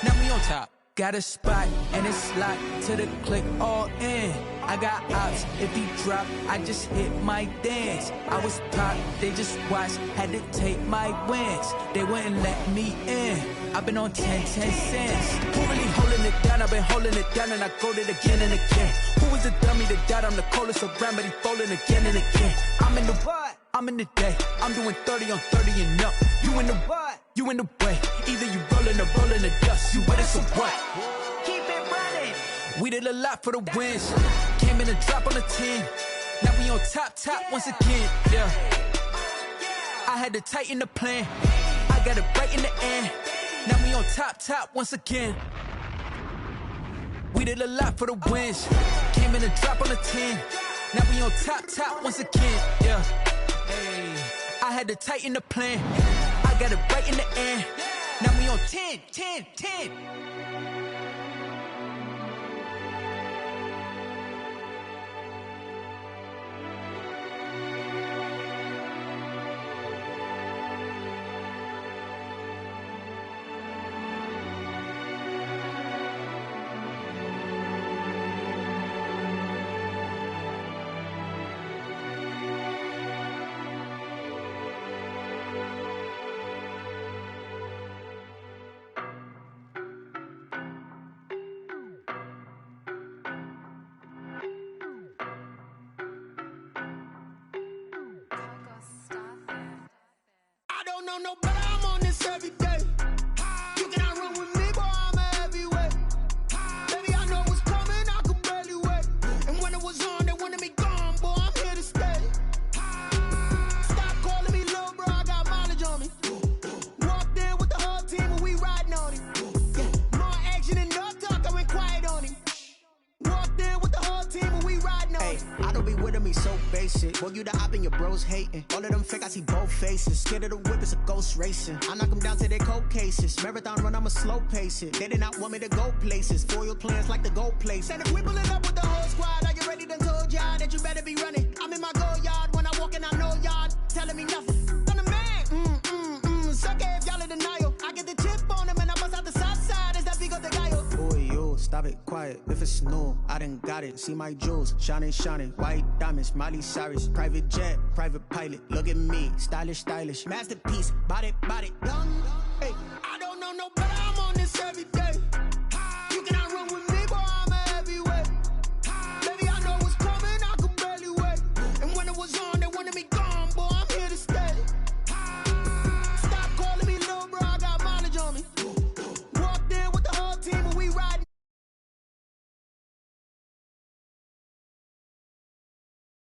Now we on top. Got a spot and it's locked to the click all in. I got ops, if he drop, I just hit my dance. I was top, they just watched, had to take my wins. They wouldn't let me in. I've been on 10 cents. Who really holding it down? I've been holding it down and I go it again and again. Who was the dummy that died? I'm the coldest around, but he falling again and again. I'm in the what? I'm in the day. I'm doing 30 on 30 and up. You in the what? You in the way. Either you rolling or rolling the dust. You with it, so what? Keep it running. We did a lot for the wins. Came in a drop on the 10. Now we on top once again. Yeah. I had to tighten the plan. I got it right in the end. Now we on top once again. We did a lot for the wins. Came in a drop on the 10. Now we on top once again. Yeah. Hey, I had to tighten the plan. I got it right in the end. Now we on 10. No, but I'm on this every day. You cannot run with me, boy, I'm a heavyweight. Baby, I know what's coming, I could barely wait. And when it was on, they wanted me gone, boy, I'm here to stay. Stop calling me little bro, I got mileage on me. Walked in with the whole team and we riding on it. More action and no talk, I went quiet on him. Walked in with the whole team and we riding on it. I don't be with me so basic. Boy, you the op and your bros hating. All of them fake, I see both faces. Scared of the whip, it's a ghost racing. I knock them down to their cold cases. Marathon run, I'ma slow pace it. They did not want me to go places. Foil plans like the go place. And if we pulling up with the whole squad, are you ready? Done told y'all that you better be running. I'm in my go yard. When I walk in, I know y'all telling me nothing. I'm the man. Suck it if y'all in denial. I get the chip on them and I bust out the south side. Is that Vigo the guy? Boy, yo, stop it, quiet. If it's new, I done got it. See my jewels, shining. White diamonds, Miley Cyrus. Private jet, private pilot. Look at me, stylish. Masterpiece, body, young. Hey, I don't know, but I'm on this every day.